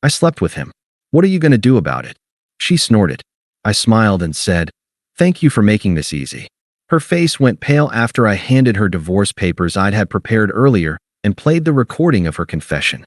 I slept with him. What are you going to do about it? She snorted. I smiled and said, "Thank you for making this easy." Her face went pale after I handed her divorce papers I'd had prepared earlier and played the recording of her confession.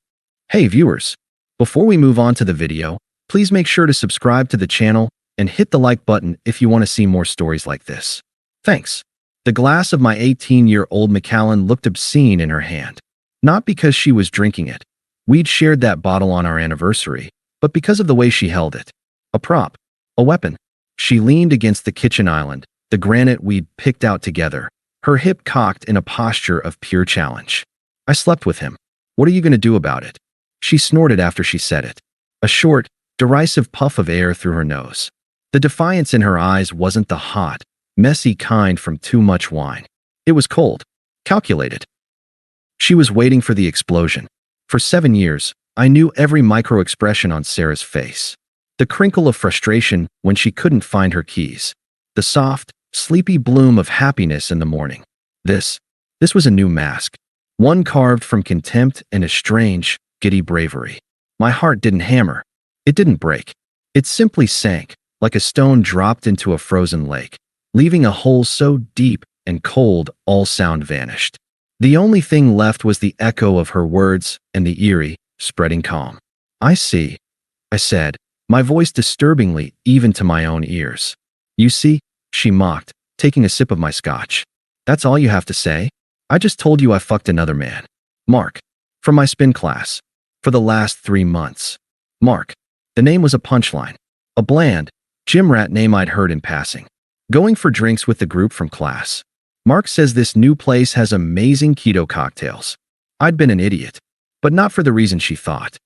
Hey viewers, before we move on to the video, please make sure to subscribe to the channel and hit the like button if you want to see more stories like this. Thanks. The glass of my 18-year-old Macallan looked obscene in her hand. Not because she was drinking it. We'd shared that bottle on our anniversary, but because of the way she held it. A prop. A weapon. She leaned against the kitchen island, the granite we'd picked out together, her hip cocked in a posture of pure challenge. I slept with him. What are you going to do about it? She snorted after she said it. A short, derisive puff of air through her nose. The defiance in her eyes wasn't the hot, messy kind from too much wine. It was cold, calculated. She was waiting for the explosion. For 7 years, I knew every micro-expression on Sarah's face. The crinkle of frustration when she couldn't find her keys. The soft, sleepy bloom of happiness in the morning. This was a new mask. One carved from contempt and a strange, giddy bravery. My heart didn't hammer. It didn't break. It simply sank, like a stone dropped into a frozen lake, leaving a hole so deep and cold all sound vanished. The only thing left was the echo of her words and the eerie, spreading calm. I see, I said, my voice disturbingly even to my own ears. You see, she mocked, taking a sip of my scotch. That's all you have to say? I just told you I fucked another man. Mark. From my spin class. For the last 3 months. Mark. The name was a punchline. A bland, gym rat name I'd heard in passing. Going for drinks with the group from class. Mark says this new place has amazing keto cocktails. I'd been an idiot. But not for the reason she thought.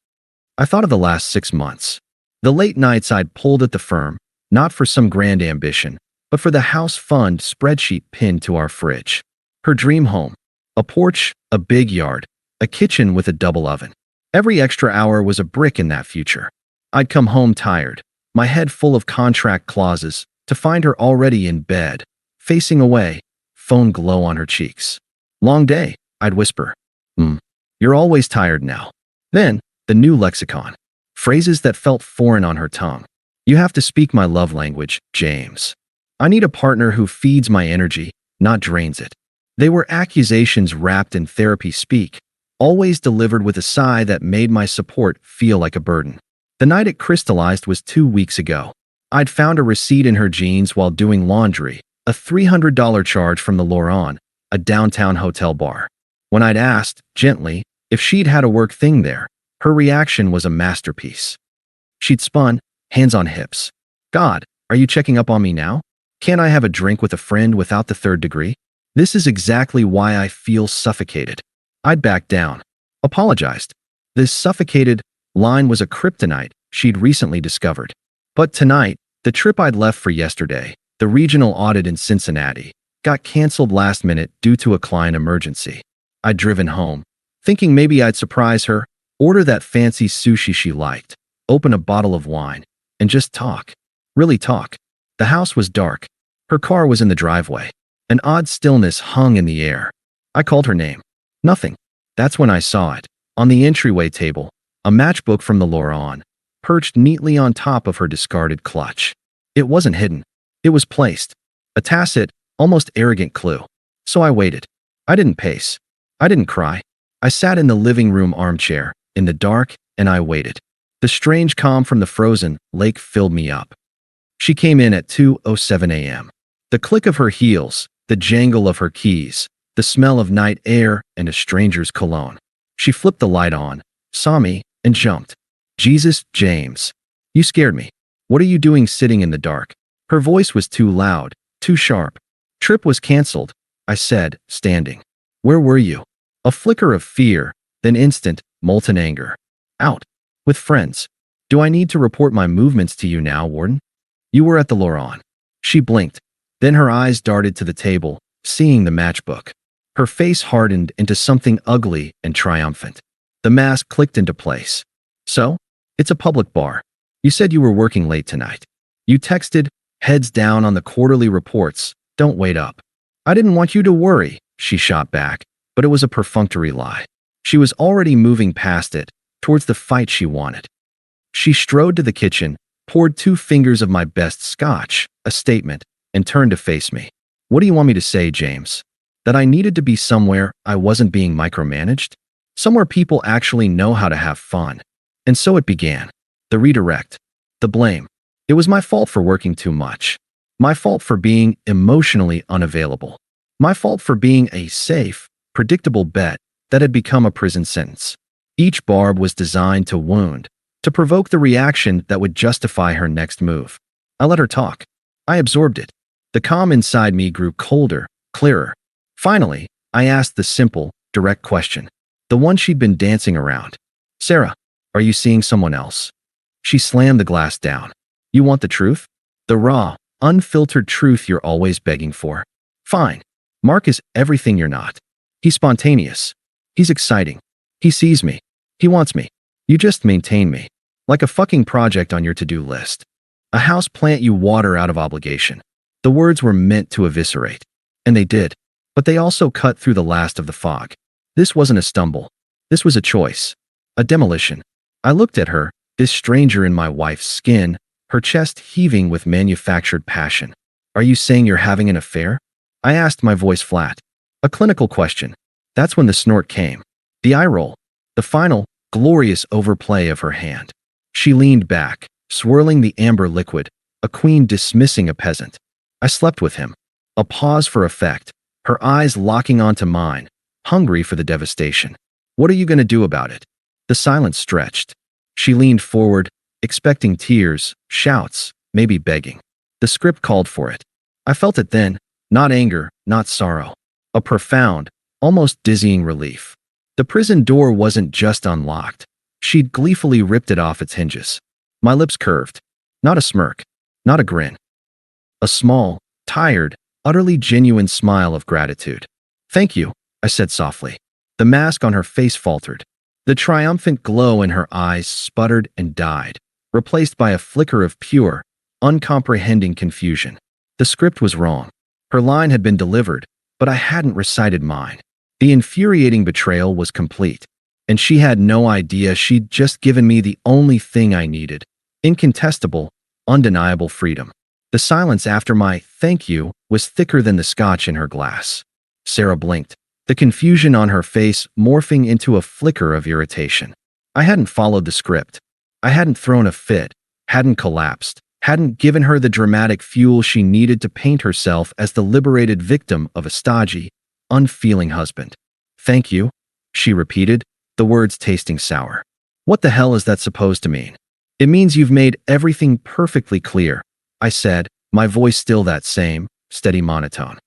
I thought of the last 6 months. The late nights I'd pulled at the firm, not for some grand ambition, but for the house fund spreadsheet pinned to our fridge. Her dream home. A porch, a big yard, a kitchen with a double oven. Every extra hour was a brick in that future. I'd come home tired, my head full of contract clauses, to find her already in bed, facing away, phone glow on her cheeks. Long day, I'd whisper. You're always tired now. Then, the new lexicon. Phrases that felt foreign on her tongue. You have to speak my love language, James. I need a partner who feeds my energy, not drains it. They were accusations wrapped in therapy speak, always delivered with a sigh that made my support feel like a burden. The night it crystallized was 2 weeks ago. I'd found a receipt in her jeans while doing laundry, a $300 charge from the Loran, a downtown hotel bar. When I'd asked, gently, if she'd had a work thing there, her reaction was a masterpiece. She'd spun, hands on hips. God, are you checking up on me now? Can't I have a drink with a friend without the 3rd degree? This is exactly why I feel suffocated. I'd backed down. Apologized. This suffocated line was a kryptonite she'd recently discovered. But tonight, the trip I'd left for yesterday, the regional audit in Cincinnati, got canceled last minute due to a client emergency. I'd driven home, thinking maybe I'd surprise her, order that fancy sushi she liked, open a bottle of wine, and just talk. Really talk. The house was dark. Her car was in the driveway. An odd stillness hung in the air. I called her name. Nothing. That's when I saw it. On the entryway table, a matchbook from the Loran, perched neatly on top of her discarded clutch. It wasn't hidden. It was placed. A tacit, almost arrogant clue. So I waited. I didn't pace. I didn't cry. I sat in the living room armchair, in the dark, and I waited. The strange calm from the frozen lake filled me up. She came in at 2:07 a.m. The click of her heels, the jangle of her keys, the smell of night air and a stranger's cologne. She flipped the light on, saw me, and jumped. Jesus, James. You scared me. What are you doing sitting in the dark? Her voice was too loud, too sharp. Trip was canceled, I said, standing. Where were you? A flicker of fear, then instant, molten anger. Out. With friends. Do I need to report my movements to you now, Warden? You were at the Loran. She blinked. Then her eyes darted to the table, seeing the matchbook. Her face hardened into something ugly and triumphant. The mask clicked into place. So? It's a public bar. You said you were working late tonight. You texted, heads down on the quarterly reports, don't wait up. I didn't want you to worry, she shot back, but it was a perfunctory lie. She was already moving past it, towards the fight she wanted. She strode to the kitchen, poured 2 fingers of my best scotch, a statement, and turned to face me. What do you want me to say, James? That I needed to be somewhere I wasn't being micromanaged? Somewhere people actually know how to have fun. And so it began. The redirect. The blame. It was my fault for working too much. My fault for being emotionally unavailable. My fault for being a safe, predictable bet that had become a prison sentence. Each barb was designed to wound, to provoke the reaction that would justify her next move. I let her talk. I absorbed it. The calm inside me grew colder, clearer. Finally, I asked the simple, direct question. The one she'd been dancing around. Sarah, are you seeing someone else? She slammed the glass down. You want the truth? The raw, unfiltered truth you're always begging for? Fine. Mark is everything you're not. He's spontaneous. He's exciting. He sees me. He wants me. You just maintain me. Like a fucking project on your to-do list. A house plant you water out of obligation. The words were meant to eviscerate. And they did. But they also cut through the last of the fog. This wasn't a stumble. This was a choice. A demolition. I looked at her, this stranger in my wife's skin, her chest heaving with manufactured passion. Are you saying you're having an affair? I asked, my voice flat. A clinical question. That's when the snort came. The eye roll. The final, glorious overplay of her hand. She leaned back, swirling the amber liquid, a queen dismissing a peasant. I slept with him. A pause for effect, her eyes locking onto mine, hungry for the devastation. What are you going to do about it? The silence stretched. She leaned forward, expecting tears, shouts, maybe begging. The script called for it. I felt it then, not anger, not sorrow. A profound, almost dizzying relief. The prison door wasn't just unlocked. She'd gleefully ripped it off its hinges. My lips curved. Not a smirk. Not a grin. A small, tired, utterly genuine smile of gratitude. Thank you, I said softly. The mask on her face faltered. The triumphant glow in her eyes sputtered and died, replaced by a flicker of pure, uncomprehending confusion. The script was wrong. Her line had been delivered, but I hadn't recited mine. The infuriating betrayal was complete, and she had no idea she'd just given me the only thing I needed. Incontestable, undeniable freedom. The silence after my thank you was thicker than the scotch in her glass. Sarah blinked, the confusion on her face morphing into a flicker of irritation. I hadn't followed the script. I hadn't thrown a fit, hadn't collapsed, hadn't given her the dramatic fuel she needed to paint herself as the liberated victim of a stodgy, unfeeling husband. Thank you, she repeated, the words tasting sour. What the hell is that supposed to mean? It means you've made everything perfectly clear, I said, my voice still that same, steady monotone.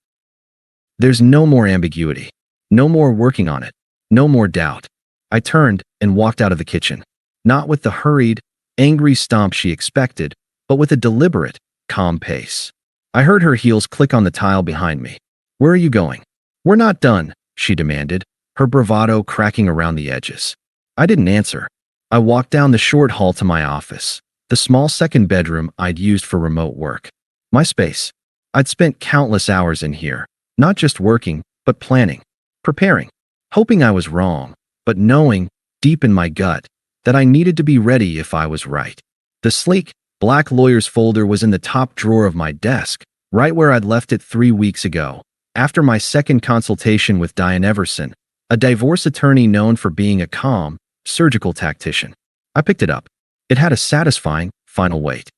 There's no more ambiguity. No more working on it. No more doubt. I turned and walked out of the kitchen, not with the hurried, angry stomp she expected, but with a deliberate, calm pace. I heard her heels click on the tile behind me. Where are you going? We're not done, she demanded, her bravado cracking around the edges. I didn't answer. I walked down the short hall to my office, the small second bedroom I'd used for remote work. My space. I'd spent countless hours in here, not just working, but planning, preparing, hoping I was wrong, but knowing, deep in my gut, that I needed to be ready if I was right. The sleek, black lawyer's folder was in the top drawer of my desk, right where I'd left it 3 weeks ago, after my second consultation with Diane Everson, a divorce attorney known for being a calm, surgical tactician. I picked it up. It had a satisfying, final weight.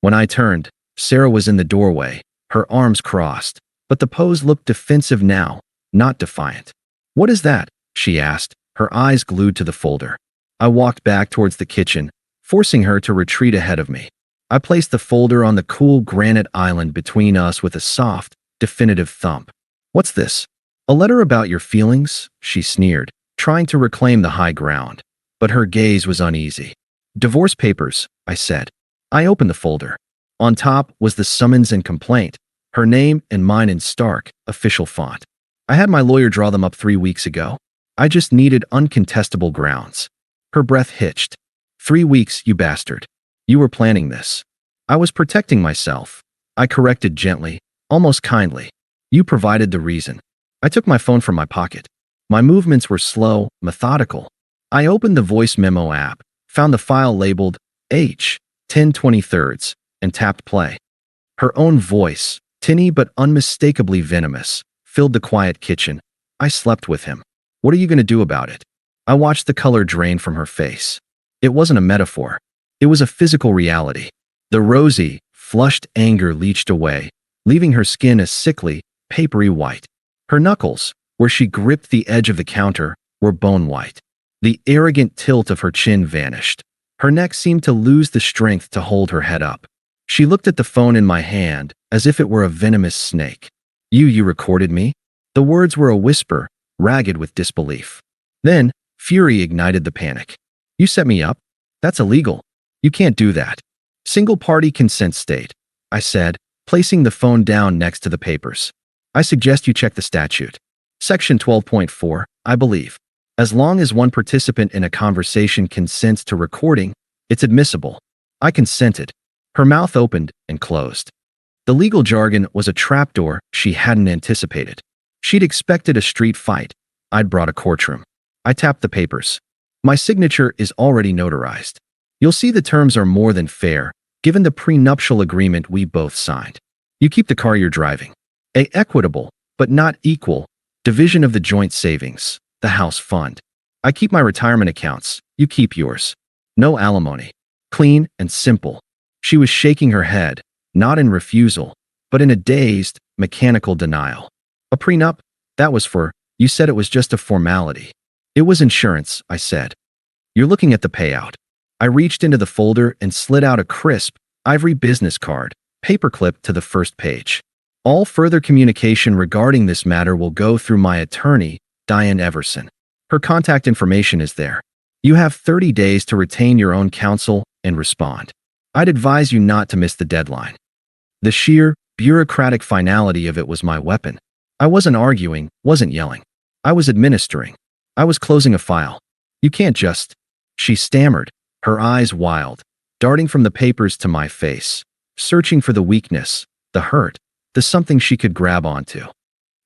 When I turned, Sarah was in the doorway, her arms crossed, but the pose looked defensive now, not defiant. What is that? She asked, her eyes glued to the folder. I walked back towards the kitchen, forcing her to retreat ahead of me. I placed the folder on the cool granite island between us with a soft, definitive thump. What's this? A letter about your feelings? She sneered, trying to reclaim the high ground. But her gaze was uneasy. Divorce papers, I said. I opened the folder. On top was the summons and complaint, her name and mine in stark, official font. I had my lawyer draw them up 3 weeks ago. I just needed uncontestable grounds. Her breath hitched. 3 weeks, you bastard. You were planning this. I was protecting myself. I corrected gently, almost kindly. You provided the reason. I took my phone from my pocket. My movements were slow, methodical. I opened the voice memo app, found the file labeled H. 10/23, and tapped play. Her own voice, tinny but unmistakably venomous, filled the quiet kitchen. I slept with him. What are you going to do about it? I watched the color drain from her face. It wasn't a metaphor. It was a physical reality. The rosy, flushed anger leached away, leaving her skin a sickly, papery white. Her knuckles, where she gripped the edge of the counter, were bone white. The arrogant tilt of her chin vanished. Her neck seemed to lose the strength to hold her head up. She looked at the phone in my hand as if it were a venomous snake. You recorded me?" The words were a whisper, ragged with disbelief. Then, fury ignited the panic. "You set me up? That's illegal. You can't do that." "Single-party consent state," I said, placing the phone down next to the papers. "I suggest you check the statute. Section 12.4, I believe. As long as one participant in a conversation consents to recording, it's admissible." I consented. Her mouth opened and closed. The legal jargon was a trapdoor she hadn't anticipated. She'd expected a street fight. I'd brought a courtroom. I tapped the papers. "My signature is already notarized. You'll see the terms are more than fair, given the prenuptial agreement we both signed. You keep the car you're driving. A equitable, but not equal, division of the joint savings, the house fund. I keep my retirement accounts. You keep yours. No alimony. Clean and simple." She was shaking her head, not in refusal, but in a dazed, mechanical denial. "A prenup? That was for, you said it was just a formality." "It was insurance," I said. "You're looking at the payout." I reached into the folder and slid out a crisp, ivory business card, paperclipped to the first page. "All further communication regarding this matter will go through my attorney, Diane Everson. Her contact information is there. You have 30 days to retain your own counsel and respond. I'd advise you not to miss the deadline." The sheer, bureaucratic finality of it was my weapon. I wasn't arguing, wasn't yelling. I was administering. I was closing a file. "You can't just..." She stammered, her eyes wild, darting from the papers to my face, searching for the weakness, the hurt, the something she could grab onto.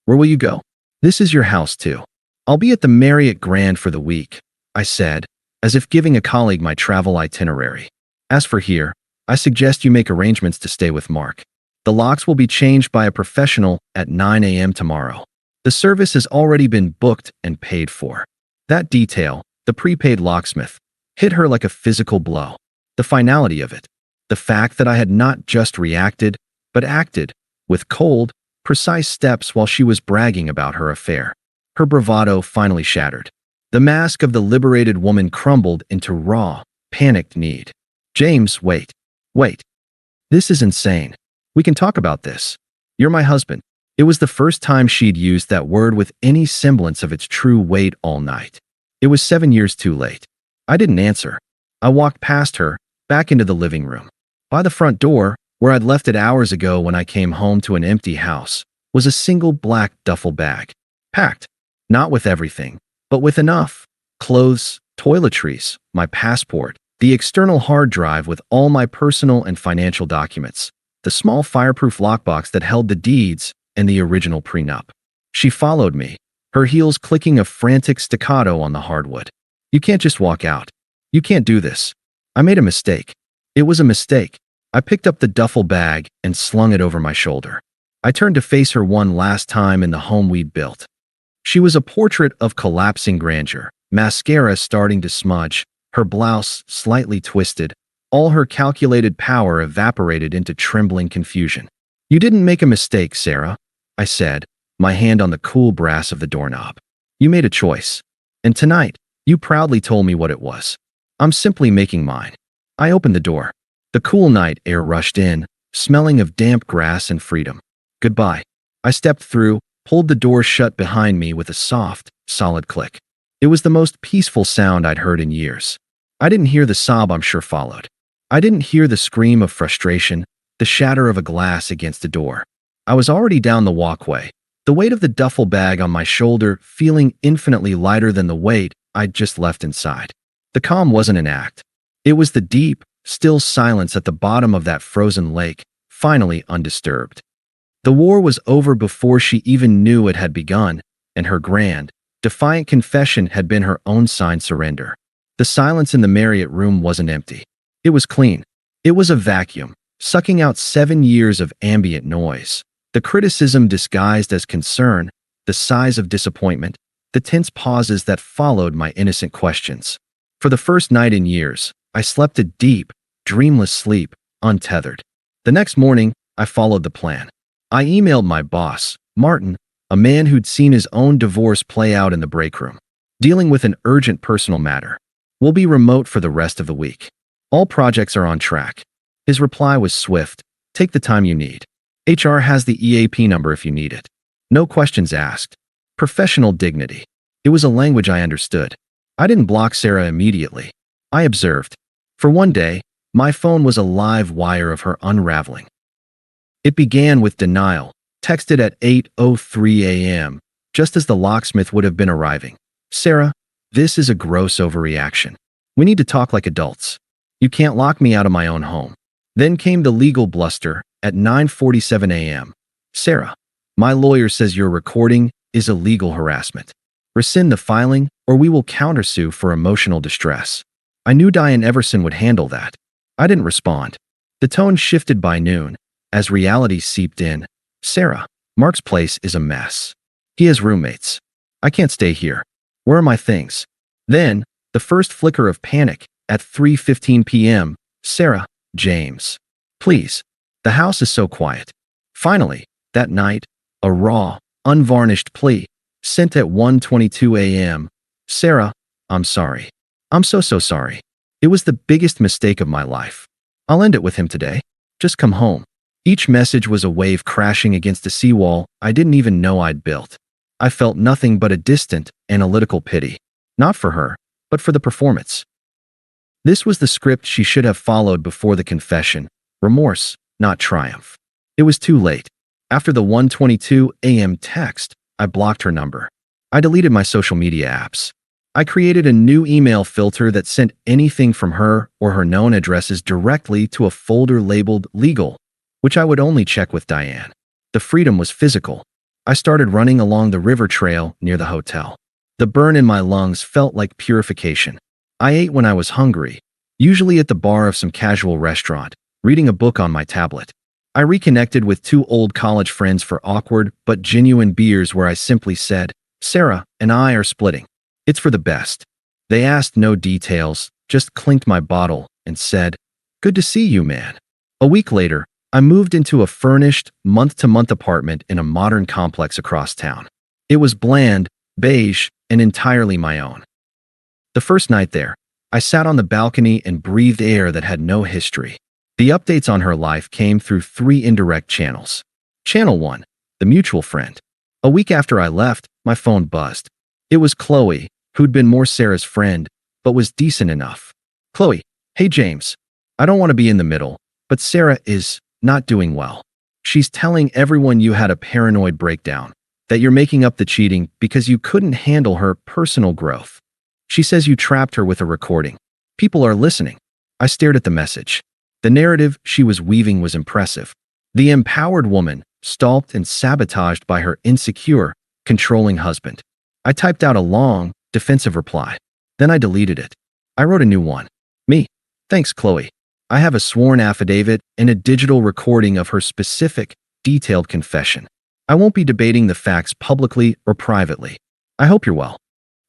"Where will you go?" "This is your house, too. I'll be at the Marriott Grand for the week," I said, as if giving a colleague my travel itinerary. "As for here, I suggest you make arrangements to stay with Mark. The locks will be changed by a professional at 9 a.m. tomorrow. The service has already been booked and paid for." That detail, the prepaid locksmith, hit her like a physical blow. The finality of it. The fact that I had not just reacted, but acted, with cold, precise steps while she was bragging about her affair. Her bravado finally shattered. The mask of the liberated woman crumbled into raw, panicked need. "James, wait. This is insane. We can talk about this. You're my husband." It was the first time she'd used that word with any semblance of its true weight all night. It was 7 years too late. I didn't answer. I walked past her, back into the living room. By the front door, where I'd left it hours ago when I came home to an empty house, was a single black duffel bag. Packed. Not with everything, but with enough. Clothes, toiletries, my passport, the external hard drive with all my personal and financial documents, the small fireproof lockbox that held the deeds and the original prenup. She followed me, her heels clicking a frantic staccato on the hardwood. "You can't just walk out. You can't do this." I made a mistake. It was a mistake. I picked up the duffel bag and slung it over my shoulder. I turned to face her one last time in the home we'd built. She was a portrait of collapsing grandeur, mascara starting to smudge, her blouse slightly twisted, all her calculated power evaporated into trembling confusion. "You didn't make a mistake, Sarah," I said, my hand on the cool brass of the doorknob. "You made a choice. And tonight, you proudly told me what it was. I'm simply making mine." I opened the door. The cool night air rushed in, smelling of damp grass and freedom. "Goodbye." I stepped through, pulled the door shut behind me with a soft, solid click. It was the most peaceful sound I'd heard in years. I didn't hear the sob I'm sure followed. I didn't hear the scream of frustration, the shatter of a glass against a door. I was already down the walkway, the weight of the duffel bag on my shoulder feeling infinitely lighter than the weight I'd just left inside. The calm wasn't an act. It was the deep, still silence at the bottom of that frozen lake, finally undisturbed. The war was over before she even knew it had begun, and her grand, defiant confession had been her own signed surrender. The silence in the Marriott room wasn't empty. It was clean. It was a vacuum, sucking out 7 years of ambient noise. The criticism disguised as concern, the sighs of disappointment, the tense pauses that followed my innocent questions. For the first night in years, I slept a deep, dreamless sleep, untethered. The next morning, I followed the plan. I emailed my boss, Martin, a man who'd seen his own divorce play out in the break room. Dealing with an urgent personal matter. We'll be remote for the rest of the week. All projects are on track. His reply was swift. Take the time you need. HR has the EAP number if you need it. No questions asked. Professional dignity. It was a language I understood. I didn't block Sarah immediately. I observed. For one day, my phone was a live wire of her unraveling. It began with denial, texted at 8:03 a.m., just as the locksmith would have been arriving. Sarah, this is a gross overreaction. We need to talk like adults. You can't lock me out of my own home. Then came the legal bluster at 9:47 a.m. Sarah, my lawyer says your recording is illegal harassment. Rescind the filing or we will countersue for emotional distress. I knew Diane Everson would handle that. I didn't respond. The tone shifted by noon. As reality seeped in, Sarah, Mark's place is a mess. He has roommates. I can't stay here. Where are my things? Then, the first flicker of panic at 3:15 p.m. Sarah, James. Please. The house is so quiet. Finally, that night, a raw, unvarnished plea, sent at 1:22 a.m. Sarah, I'm sorry. I'm so sorry. It was the biggest mistake of my life. I'll end it with him today. Just come home. Each message was a wave crashing against a seawall I didn't even know I'd built. I felt nothing but a distant, analytical pity. Not for her, but for the performance. This was the script she should have followed before the confession. Remorse, not triumph. It was too late. After the 1:22 a.m. text, I blocked her number. I deleted my social media apps. I created a new email filter that sent anything from her or her known addresses directly to a folder labeled legal, which I would only check with Diane. The freedom was physical. I started running along the river trail near the hotel. The burn in my lungs felt like purification. I ate when I was hungry, usually at the bar of some casual restaurant, reading a book on my tablet. I reconnected with 2 old college friends for awkward but genuine beers where I simply said, Sarah and I are splitting. It's for the best. They asked no details, just clinked my bottle and said, good to see you, man. A week later, I moved into a furnished, month-to-month apartment in a modern complex across town. It was bland, beige, and entirely my own. The first night there, I sat on the balcony and breathed air that had no history. The updates on her life came through 3 indirect channels. Channel 1, the mutual friend. A week after I left, my phone buzzed. It was Qley, who'd been more Sarah's friend, but was decent enough. Qley, hey James. I don't want to be in the middle, but Sarah is not doing well. She's telling everyone you had a paranoid breakdown, that you're making up the cheating because you couldn't handle her personal growth. She says you trapped her with a recording. People are listening. I stared at the message. The narrative she was weaving was impressive. The empowered woman, stalked and sabotaged by her insecure, controlling husband. I typed out a long, defensive reply. Then I deleted it. I wrote a new one. Me. Thanks, Qley. I have a sworn affidavit and a digital recording of her specific, detailed confession. I won't be debating the facts publicly or privately. I hope you're well.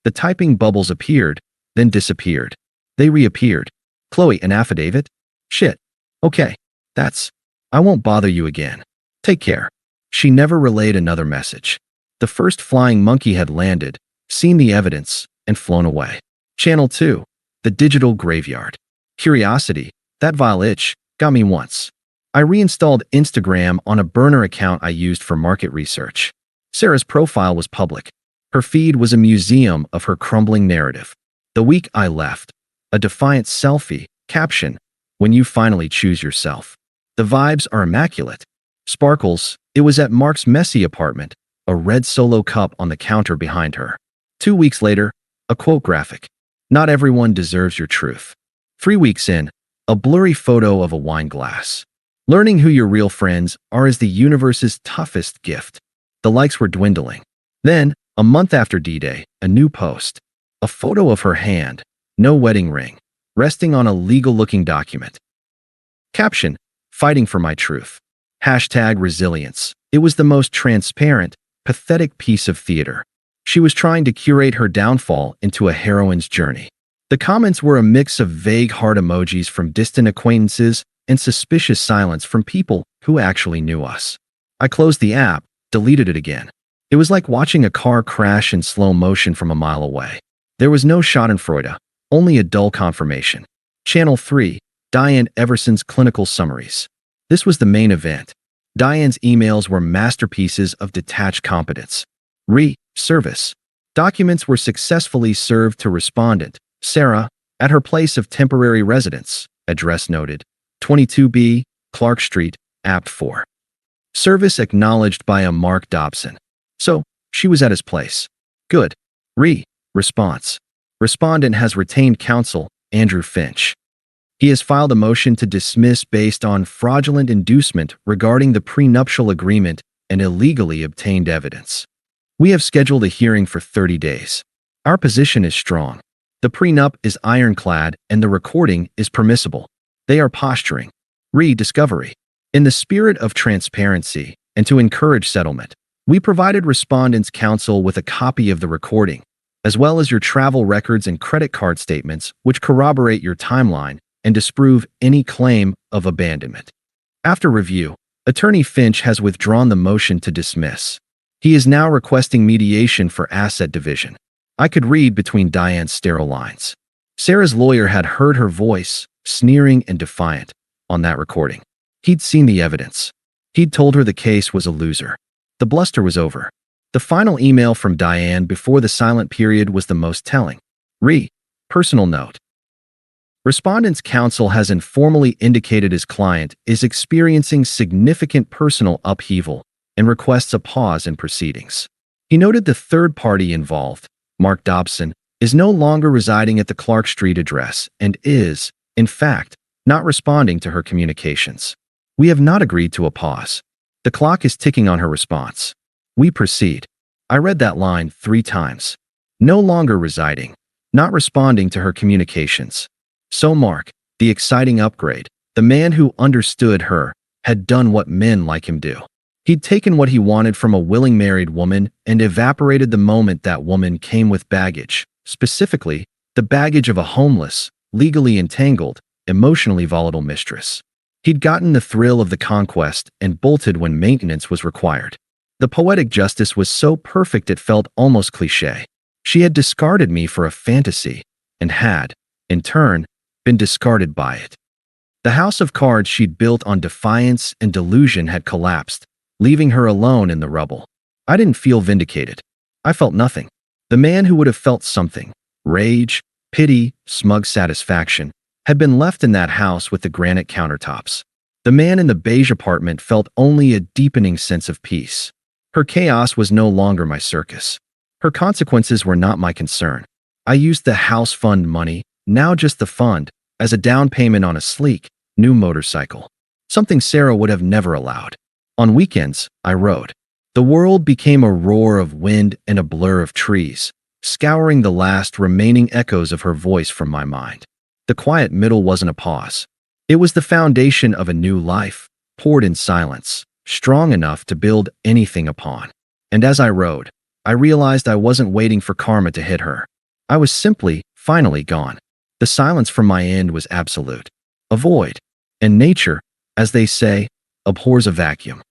The typing bubbles appeared, then disappeared. They reappeared. Qley, an affidavit? Shit. Okay. I won't bother you again. Take care. She never relayed another message. The first flying monkey had landed, seen the evidence, and flown away. Channel 2, the digital graveyard. Curiosity, that vile itch, got me once. I reinstalled Instagram on a burner account I used for market research. Sarah's profile was public. Her feed was a museum of her crumbling narrative. The week I left, a defiant selfie, caption, when you finally choose yourself. The vibes are immaculate. Sparkles, it was at Mark's messy apartment, a red Solo cup on the counter behind her. 2 weeks later, a quote graphic. Not everyone deserves your truth. 3 weeks in, a blurry photo of a wine glass. Learning who your real friends are is the universe's toughest gift. The likes were dwindling. Then, a month after D-Day, a new post. A photo of her hand, No wedding ring. Resting on a legal-looking document. Caption: Fighting for my truth. Hashtag resilience. It was the most transparent, pathetic piece of theater. She was trying to curate her downfall into a heroine's journey. The comments were a mix of vague heart emojis from distant acquaintances and suspicious silence from people who actually knew us. I closed the app, deleted it again. It was like watching a car crash in slow motion from a mile away. There was no schadenfreude, only a dull confirmation. Channel 3, Diane Everson's clinical summaries. This was the main event. Diane's emails were masterpieces of detached competence. Service. Documents were successfully served to respondent, Sarah, at her place of temporary residence, address noted, 22B, Clark Street, Apt 4. Service acknowledged by a Mark Dobson. So, she was at his place. Good. Response. Respondent has retained counsel, Andrew Finch. He has filed a motion to dismiss based on fraudulent inducement regarding the prenuptial agreement and illegally obtained evidence. We have scheduled a hearing for 30 days. Our position is strong. The prenup is ironclad and the recording is permissible. They are posturing. Discovery. In the spirit of transparency and to encourage settlement, we provided respondents' counsel with a copy of the recording, as well as your travel records and credit card statements which corroborate your timeline and disprove any claim of abandonment. After review, Attorney Finch has withdrawn the motion to dismiss. He is now requesting mediation for asset division. I could read between Diane's sterile lines. Sarah's lawyer had heard her voice, sneering and defiant, on that recording. He'd seen the evidence. He'd told her the case was a loser. The bluster was over. The final email from Diane before the silent period was the most telling. Personal note. Respondent's counsel has informally indicated his client is experiencing significant personal upheaval and requests a pause in proceedings. He noted the third party involved, Mark Dobson, is no longer residing at the Clark Street address and is, in fact, not responding to her communications. We have not agreed to a pause. The clock is ticking on her response. We proceed. I read that line 3 times. No longer residing, not responding to her communications. So Mark, the exciting upgrade, the man who understood her, had done what men like him do. He'd taken what he wanted from a willing married woman and evaporated the moment that woman came with baggage, specifically, the baggage of a homeless, legally entangled, emotionally volatile mistress. He'd gotten the thrill of the conquest and bolted when maintenance was required. The poetic justice was so perfect it felt almost cliché. She had discarded me for a fantasy and had, in turn, been discarded by it. The house of cards she'd built on defiance and delusion had collapsed, leaving her alone in the rubble. I didn't feel vindicated. I felt nothing. The man who would have felt something, rage, pity, smug satisfaction, had been left in that house with the granite countertops. The man in the beige apartment felt only a deepening sense of peace. Her chaos was no longer my circus. Her consequences were not my concern. I used the house fund money, now just the fund, as a down payment on a sleek, new motorcycle. Something Sarah would have never allowed. On weekends, I rode. The world became a roar of wind and a blur of trees, scouring the last remaining echoes of her voice from my mind. The quiet middle wasn't a pause. It was the foundation of a new life, poured in silence, strong enough to build anything upon. And as I rode, I realized I wasn't waiting for karma to hit her. I was simply, finally gone. The silence from my end was absolute. A void. And nature, as they say, abhors a vacuum.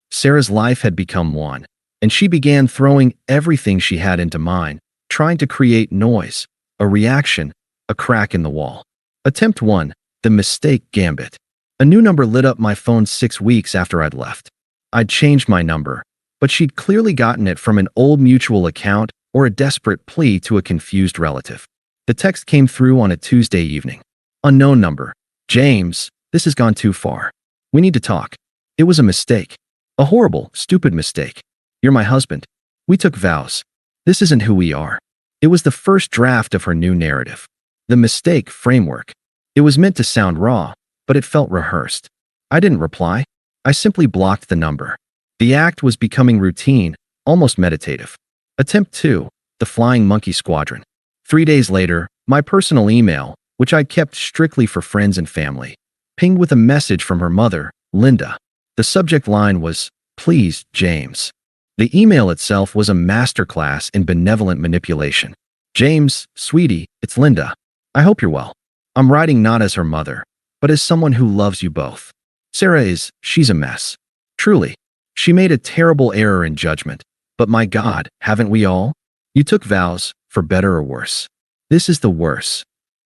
Sarah's life had become one, and she began throwing everything she had into mine, trying to create noise, a reaction, a crack in the wall. Attempt 1, the mistake gambit. A new number lit up my phone 6 weeks after I'd left. I'd changed my number, but she'd clearly gotten it from an old mutual account or a desperate plea to a confused relative. The text came through on a Tuesday evening. Unknown number. James, this has gone too far. We need to talk. It was a mistake. A horrible, stupid mistake. You're my husband. We took vows. This isn't who we are. It was the first draft of her new narrative. The mistake framework. It was meant to sound raw, but it felt rehearsed. I didn't reply. I simply blocked the number. The act was becoming routine, almost meditative. Attempt 2, the Flying Monkey Squadron. 3 days later, My personal email, which I kept strictly for friends and family, pinged with a message from her mother, Linda. The subject line was, "Please, James." The email itself was a masterclass in benevolent manipulation. "James, sweetie, it's Linda. I hope you're well. I'm writing not as her mother, but as someone who loves you both. She's a mess. Truly. She made a terrible error in judgment. But my God, haven't we all? You took vows, for better or worse. This is the worse.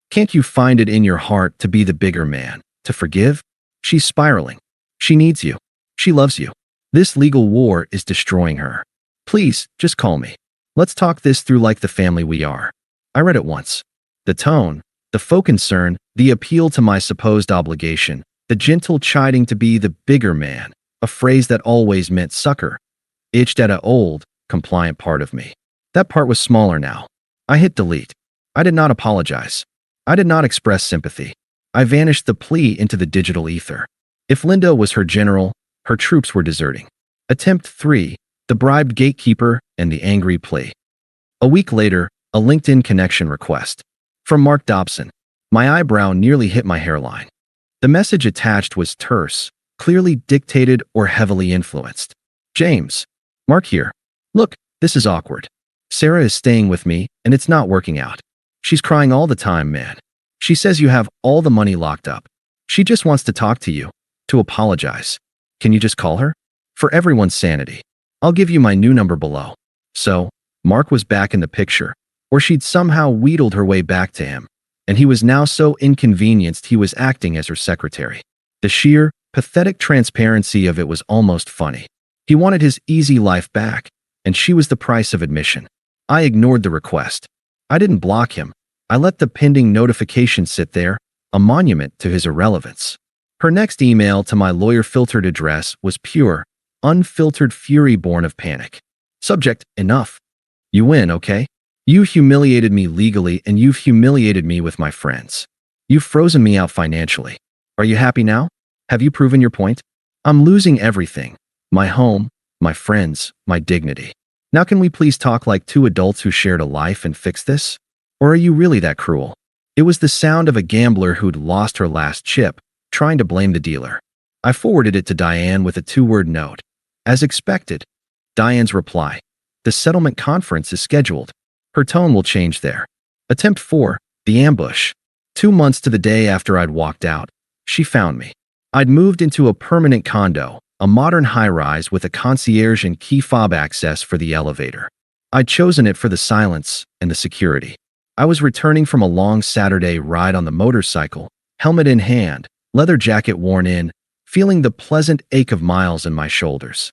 Can't you find it in your heart to be the bigger man, to forgive? She's spiraling. She needs you. She loves you. This legal war is destroying her. Please, just call me. Let's talk this through like the family we are." I read it once. The tone, the faux concern, the appeal to my supposed obligation, the gentle chiding to be the bigger man, a phrase that always meant succor, itched at an old, compliant part of me. That part was smaller now. I hit delete. I did not apologize. I did not express sympathy. I vanished the plea into the digital ether. If Linda was her general, her troops were deserting. Attempt 3, the bribed gatekeeper and the angry plea. A week later, a LinkedIn connection request. From Mark Dobson. My eyebrow nearly hit my hairline. The message attached was terse, clearly dictated or heavily influenced. "James. Mark here. Look, this is awkward. Sarah is staying with me, and it's not working out. She's crying all the time, man. She says you have all the money locked up. She just wants to talk to you, to apologize. Can you just call her? For everyone's sanity. I'll give you my new number below." So, Mark was back in the picture, or she'd somehow wheedled her way back to him, and he was now so inconvenienced he was acting as her secretary. The sheer, pathetic transparency of it was almost funny. He wanted his easy life back, and she was the price of admission. I ignored the request. I didn't block him. I let the pending notification sit there, a monument to his irrelevance. Her next email to my lawyer-filtered address was pure, unfiltered fury born of panic. Subject, enough. You win, okay? You humiliated me legally and you've humiliated me with my friends. You've frozen me out financially. Are you happy now? Have you proven your point? I'm losing everything. My home, my friends, my dignity. Now can we please talk like two adults who shared a life and fix this? Or are you really that cruel? It was the sound of a gambler who'd lost her last chip, trying to blame the dealer. I forwarded it to Diane with a 2-word note. As expected. Diane's reply. The settlement conference is scheduled. Her tone will change there. Attempt 4, the ambush. 2 months to the day after I'd walked out, she found me. I'd moved into a permanent condo, a modern high-rise with a concierge and key fob access for the elevator. I'd chosen it for the silence and the security. I was returning from a long Saturday ride on the motorcycle, helmet in hand, leather jacket worn in, feeling the pleasant ache of miles in my shoulders.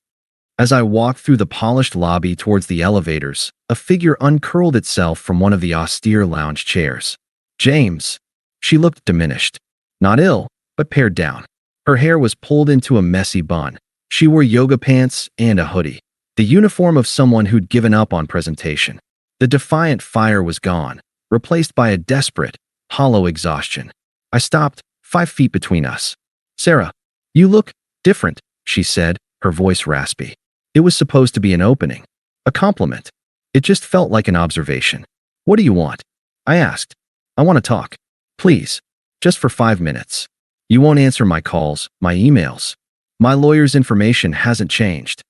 As I walked through the polished lobby towards the elevators, a figure uncurled itself from one of the austere lounge chairs. "James." She looked diminished. Not ill, but pared down. Her hair was pulled into a messy bun. She wore yoga pants and a hoodie, the uniform of someone who'd given up on presentation. The defiant fire was gone, replaced by a desperate, hollow exhaustion. I stopped, 5 feet between us. "Sarah, you look different," she said, her voice raspy. It was supposed to be an opening, a compliment. It just felt like an observation. "What do you want?" I asked. "I want to talk. Please. Just for 5 minutes. You won't answer my calls, my emails. My lawyer's information hasn't changed."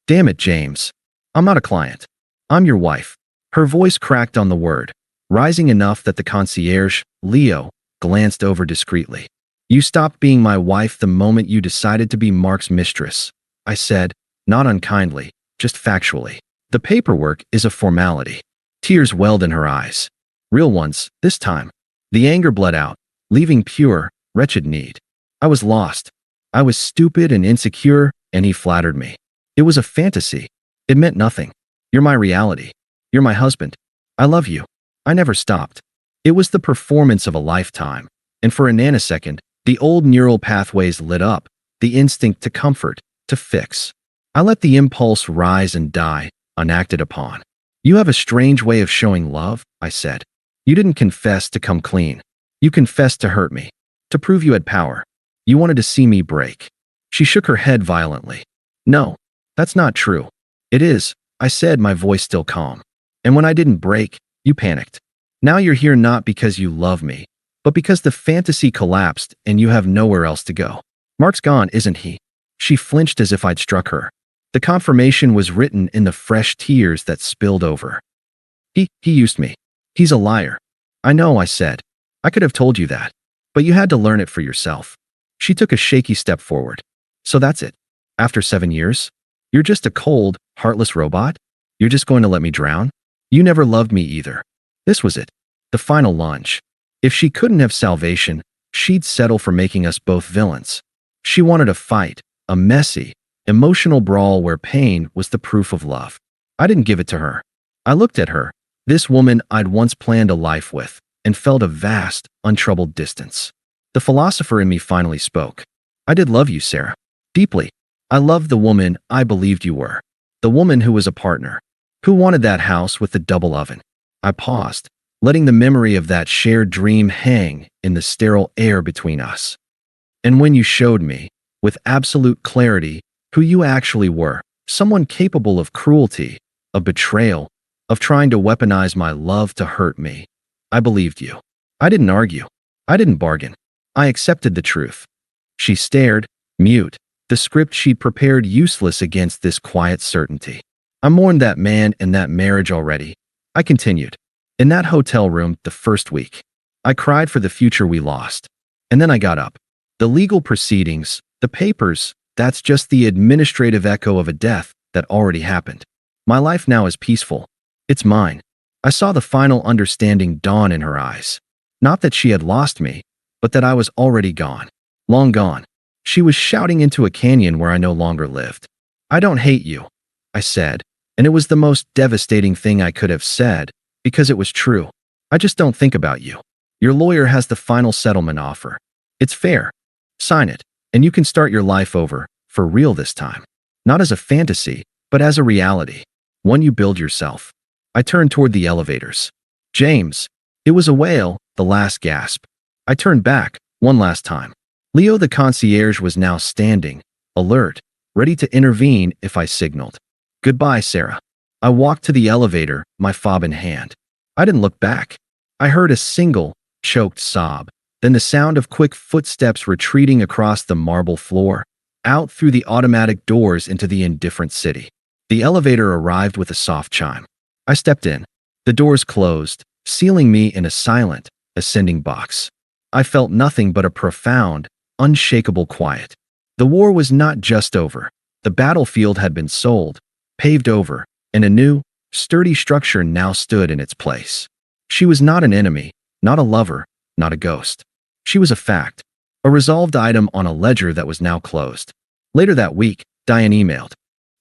"Damn it, James. I'm not a client. I'm your wife." Her voice cracked on the word, rising enough that the concierge, Leo, glanced over discreetly. "You stopped being my wife the moment you decided to be Mark's mistress," I said, not unkindly, just factually. "The paperwork is a formality." Tears welled in her eyes. Real ones, this time. The anger bled out, leaving pure, wretched need. I was lost. I was stupid and insecure, and he flattered me. It was a fantasy. It meant nothing. "You're my reality. You're my husband. I love you." I never stopped. It was the performance of a lifetime, and for a nanosecond, the old neural pathways lit up, the instinct to comfort, to fix. I let the impulse rise and die, unacted upon. "You have a strange way of showing love," I said. "You didn't confess to come clean. You confessed to hurt me, to prove you had power. You wanted to see me break." She shook her head violently. "No, that's not true." "It is," I said, my voice still calm. "And when I didn't break, you panicked." Now you're here not because you love me, but because the fantasy collapsed and you have nowhere else to go. Mark's gone, isn't he? She flinched as if I'd struck her. The confirmation was written in the fresh tears that spilled over. He used me. He's a liar. I know, I said. I could have told you that. But you had to learn it for yourself. She took a shaky step forward. So that's it. After 7 years? You're just a cold, heartless robot? You're just going to let me drown? You never loved me either. This was it. The final lunge. If she couldn't have salvation, she'd settle for making us both villains. She wanted a fight, a messy, emotional brawl where pain was the proof of love. I didn't give it to her. I looked at her, this woman I'd once planned a life with, and felt a vast, untroubled distance. The philosopher in me finally spoke. I did love you, Sarah. Deeply. I loved the woman I believed you were. The woman who was a partner. Who wanted that house with the double oven. I paused, letting the memory of that shared dream hang in the sterile air between us. And when you showed me, with absolute clarity, who you actually were, someone capable of cruelty, of betrayal, of trying to weaponize my love to hurt me, I believed you. I didn't argue. I didn't bargain. I accepted the truth. She stared, mute, the script she'd prepared useless against this quiet certainty. I mourned that man and that marriage already. I continued. In that hotel room the first week, I cried for the future we lost. And then I got up. The legal proceedings, the papers, that's just the administrative echo of a death that already happened. My life now is peaceful. It's mine. I saw the final understanding dawn in her eyes. Not that she had lost me, but that I was already gone. Long gone. She was shouting into a canyon where I no longer lived. I don't hate you, I said, and it was the most devastating thing I could have said, because it was true. I just don't think about you. Your lawyer has the final settlement offer. It's fair. Sign it, and you can start your life over, for real this time. Not as a fantasy, but as a reality. One you build yourself. I turned toward the elevators. James. It was a wail, the last gasp. I turned back, one last time. Leo the concierge was now standing, alert, ready to intervene if I signaled. Goodbye, Sarah. I walked to the elevator, my fob in hand. I didn't look back. I heard a single, choked sob, then the sound of quick footsteps retreating across the marble floor, out through the automatic doors into the indifferent city. The elevator arrived with a soft chime. I stepped in. The doors closed, sealing me in a silent, ascending box. I felt nothing but a profound, unshakable quiet. The war was not just over. The battlefield had been sold, paved over, and a new, sturdy structure now stood in its place. She was not an enemy, not a lover, not a ghost. She was a fact, a resolved item on a ledger that was now closed. Later that week, Diane emailed.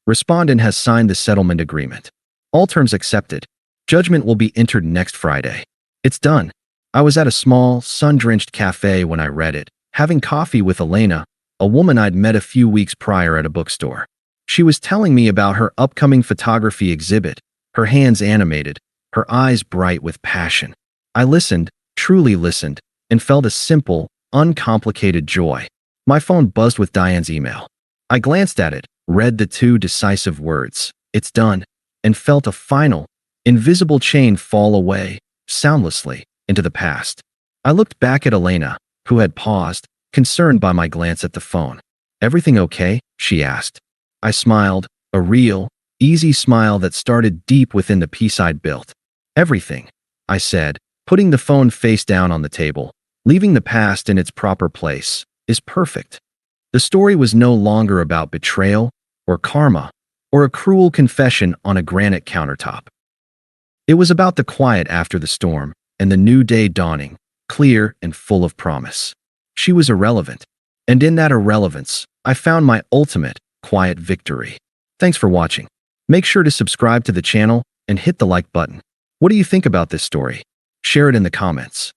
Respondent has signed the settlement agreement. All terms accepted. Judgment will be entered next Friday. It's done. I was at a small, sun-drenched cafe when I read it, having coffee with Elena, a woman I'd met a few weeks prior at a bookstore. She was telling me about her upcoming photography exhibit, her hands animated, her eyes bright with passion. I listened, truly listened, and felt a simple, uncomplicated joy. My phone buzzed with Diane's email. I glanced at it, read the two decisive words, "It's done," and felt a final, invisible chain fall away, soundlessly, into the past. I looked back at Elena, who had paused, concerned by my glance at the phone. "Everything okay?" she asked. I smiled, a real, easy smile that started deep within the peace I'd built. "Everything," I said, putting the phone face down on the table, leaving the past in its proper place, "is perfect." The story was no longer about betrayal, or karma, or a cruel confession on a granite countertop. It was about the quiet after the storm, and the new day dawning, clear and full of promise. She was irrelevant, and in that irrelevance, I found my ultimate, quiet victory. Thanks for watching. Make sure to subscribe to the channel and hit the like button. What do you think about this story? Share it in the comments.